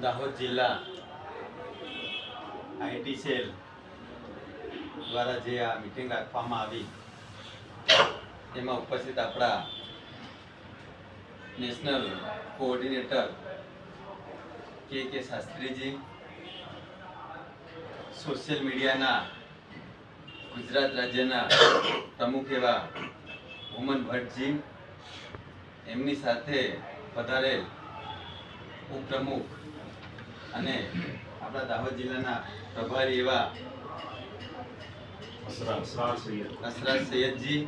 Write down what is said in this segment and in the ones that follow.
દાહોદ જિલ્લા IT cell દ્વારા જે આ મીટિંગ રાખવામાં આવી તેમાં ઉપસ્થિત આપણા નેશનલ કોઓર્ડિનેટર કે શાસ્ત્રીજી, સોશિયલ મીડિયાના ગુજરાત રાજ્યના પ્રમુખ એવા હુમન ભટ્ટજી, એમની સાથે પધારેલ ઉપપ્રમુખ અને આપણા દાહોદ જિલ્લાના પ્રભારી એવા અસરાર સૈયદજી,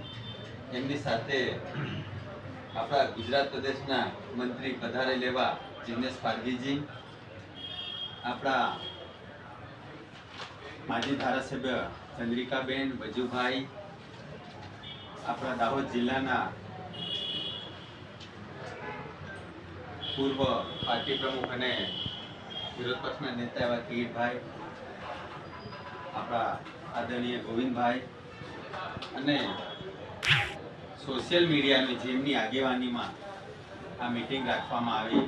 એમની સાથે આપણા ગુજરાત પ્રદેશના મંત્રી પધારેલ એવા જીગ્નેશ પારગીજી, આપણા માજી ધારાસભ્ય ચંદ્રિકાબેન, વજુભાઈ, આપણા દાહોદ જિલ્લાના પૂર્વ પાર્ટી પ્રમુખ અને વિરોધ પક્ષના નેતા એવા કિરીટભાઈ, આપણા આદરણીય ગોવિંદભાઈ અને સોશિયલ મીડિયાની જેમની આગેવાનીમાં આ મીટિંગ રાખવામાં આવી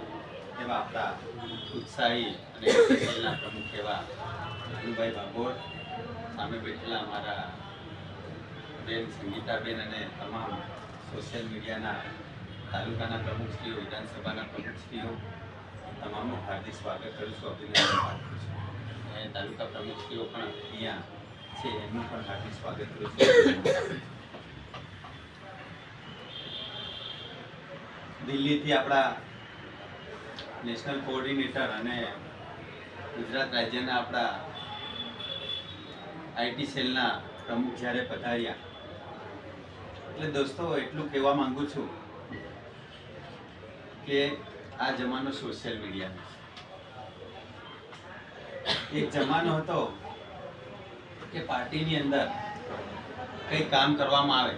એવા આપણા ઉત્સાહી અને સેલના પ્રમુખ એવા અનુભાઈ ભાગોળ, સામે બેઠેલા અમારા બેન સંગીતાબેન અને તમામ સોશિયલ મીડિયાના તાલુકાના પ્રમુખશ્રીઓ, વિધાનસભાના પ્રમુખશ્રીઓ, તમામનું હાર્દિક સ્વાગત કરું છું, અભિનંદન પાઠવું છું. અને તાલુકા પ્રમુખશ્રીઓ પણ અહીંયા છે, એમનું પણ હાર્દિક સ્વાગત કરું છું. દિલ્હીથી આપણા નેશનલ કોઓર્ડિનેટર અને ગુજરાત રાજ્યના આપણા આઈટી સેલના પ્રમુખ જ્યારે પધાર્યા, એટલે દોસ્તો એટલું કહેવા માંગુ છું કે આ જમાનો સોશિયલ મીડિયાનો છે. એક જમાનો હતો કે પાર્ટીની અંદર કંઈક કામ કરવામાં આવે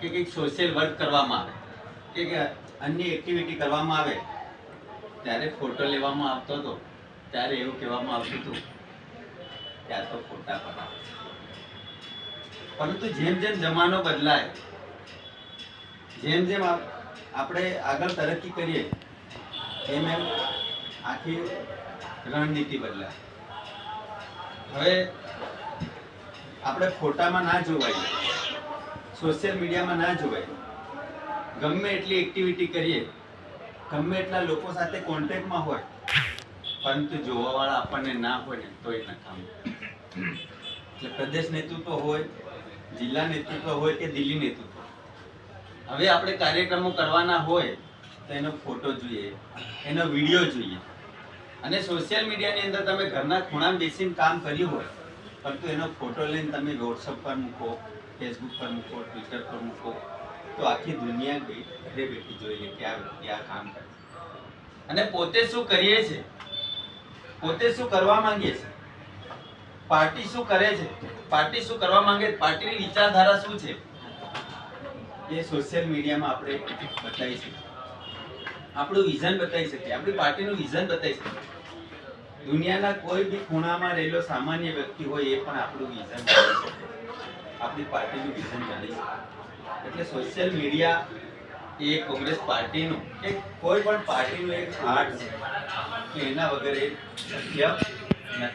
કે કંઈક સોશિયલ વર્ક કરવામાં આવે કે અન્ય એક્ટિવિટી કરવામાં આવે ત્યારે ફોટો લેવામાં આવતો હતો. ત્યારે એવું કહેવામાં આવતું હતું કે આ તો ફોટા પડાવે છે. પરંતુ જેમ જેમ જમાનો બદલાય, જેમ જેમ આપણે આગળ તરક્કી કરીએ એમ એમ આખી રણનીતિ બદલાય. હવે આપણે ફોટામાં ના જોવાય, સોશિયલ મીડિયામાં ના જોવાય, ગમે એટલી એક્ટિવિટી કરીએ, ગમે એટલા લોકો સાથે કોન્ટેક્ટમાં હોય, પરંતુ જોવાવાળા આપણને ના હોય ને તો એ નકામું. એટલે પ્રદેશ નેતૃત્વ હોય, જિલ્લા નેતૃત્વ હોય કે દિલ્હી નેતૃત્વ, હવે આપણે કાર્યક્રમો કરવાના હોય તો એનો ફોટો જોઈએ, એનો વિડીયો જોઈએ. અને સોશિયલ મીડિયાની અંદર તમે ઘરના ખૂણામાં બેસીને કામ કર્યું હોય, પરંતુ એનો ફોટો લઈને તમે વોટ્સઅપ પર મૂકો, ફેસબુક પર મૂકો, ટ્વિટર પર મૂકો, તો આખી દુનિયા ઘરે બેઠી જોઈ લે કે આ વ્યક્તિ આ કામ કરે. અને પોતે શું કરીએ છે, પોતે શું કરવા માંગીએ છે, પાર્ટી શું કરે છે, પાર્ટી શું કરવા માંગે, પાર્ટીની વિચારધારા શું છે, એ સોશિયલ મીડિયામાં આપણે બતાવી શકીએ. આપણું વિઝન બતાવી શકીએ, આપણી પાર્ટીનું વિઝન બતાવી શકીએ. દુનિયાના કોઈ બી ખૂણામાં રહેલો સામાન્ય વ્યક્તિ હોય એ પણ આપણું વિઝન જાણી શકે, આપણી પાર્ટીનું વિઝન જાણી શકે. એટલે સોશિયલ મીડિયા એ કોંગ્રેસ પાર્ટીનું કે કોઈ પણ પાર્ટીનું એક હાર્ટ છે કે એના વગર એ શક્ય નથી.